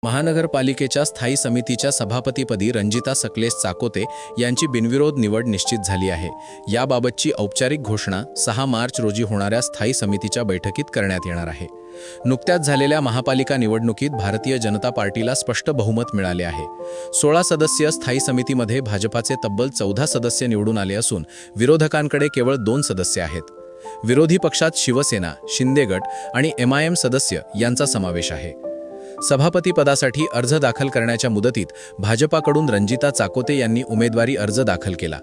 महानगरपालिकेच्या स्थायी समितीच्या सभापतीपदी रंजिता सकलेश चाकोते यांची बिनविरोध निवड निश्चित झाली आहे। याबाबतची औपचारिक घोषणा 6 मार्च रोजी होणाऱ्या स्थायी समितीच्या बैठकीत करण्यात येणार आहे। नुकत्याच झालेल्या महापालिका निवडणुकीत भारतीय जनता पार्टीला स्पष्ट बहुमत मिळाले आहे। 16 सदस्यीय स्थायी समितीमध्ये भाजपाचे तब्बल 14 सदस्य निवडून आले असून विरोधकांकडे केवळ 2 सदस्य आहेत। विरोधी पक्षात शिवसेना, शिंदे गट आणि MIM सदस्य यांचा समावेश आहे। सभापतीपदासाठी अर्ज दाखल करण्याच्या मुदतीत भाजपाकडून रंजिता चाकोते यांनी उमेदवारी अर्ज दाखल केला।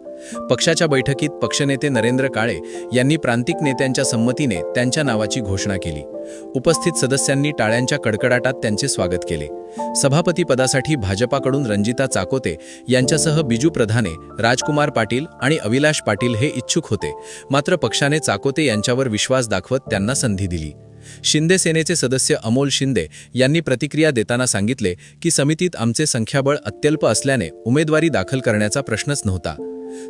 पक्षाच्या बैठकीत पक्षनेते नरेंद्र काळे यांनी प्रांतिक नेत्यांच्या संमतीने त्यांच्या नावाची घोषणा केली। उपस्थित सदस्यांनी टाळ्यांच्या कडकडाटात त्यांचे स्वागत केले। सभापतीपदासाठी भाजपाकडून रंजिता चाकोते यांच्यासह बिजू प्रधाने, राजकुमार पाटील आणि अविलाश पाटील हे इच्छुक होते, मात्र पक्षाने चाकोते यांच्यावर विश्वास दाखवत त्यांना संधी दिली। शिंदे सेनेचे सदस्य अमोल शिंदे यांनी प्रतिक्रिया देताना सांगितले की समितीत आमचे संख्याबळ अत्यल्प असल्याने उमेदवारी दाखल करण्याचा प्रश्नच नव्हता।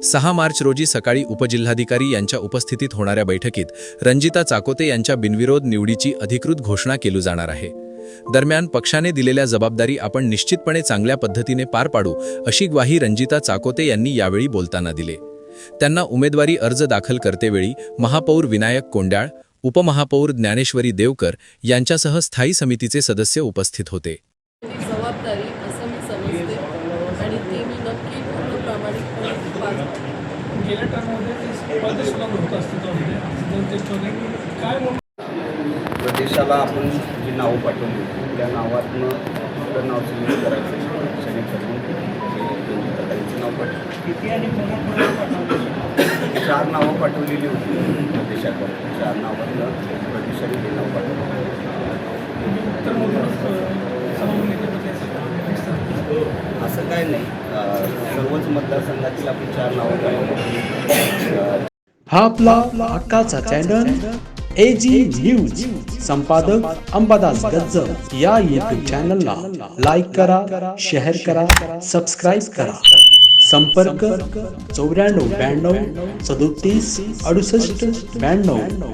6 मार्च रोजी सकाळी उपजिल्हाधिकारी यांच्या उपस्थितीत होणाऱ्या बैठकीत रंजिता चाकोते यांच्या बिनविरोध निवडीची अधिकृत घोषणा केली जाणार आहे। दरम्यान पक्षाने दिलेल्या जबाबदारी आपण निश्चितपणे चांगल्या पद्धतीने पार पाडू, अशी ग्वाही रंजिता चाकोते यांनी यावेळी बोलताना दिले। त्यांना उमेदवारी अर्ज दाखल करतेवेळी महापौर विनायक कोंडाळ, उपमहापौर ज्ञानेश्वरी देवकर यांच्यासह स्थायी समितीचे सदस्य उपस्थित होते। जबाबदारी असं मी समजते आणि ती मी नक्की पूर्ण प्रामाणिकपणे पार पाडेन। गेल्या टर्ममध्ये प्रदेशाला होत काय प्रदेशाला आपण जी नावं पाठवली त्या नावातनं आपलं नाव सिलेक्ट करायचं, पक्षाने ठरवून त्यांचं नाव पाठवलं। किती आणि 4 नावं पाठवलेली होती प्रदेशाकडे। 4 नावातनं प्रदेशाने हे नाव पाठवलं। असं काय नाही, सर्वच मतदारसंघातील आपण 4 नावं पाठवली। हा आपला हक्काचा चॅनल AG न्यूज, संपादक अंबादास गज्जर या YouTube चॅनलला लाईक करा, शेअर करा, सबस्क्राईब करा। संपर्क 94 92 37 68 92।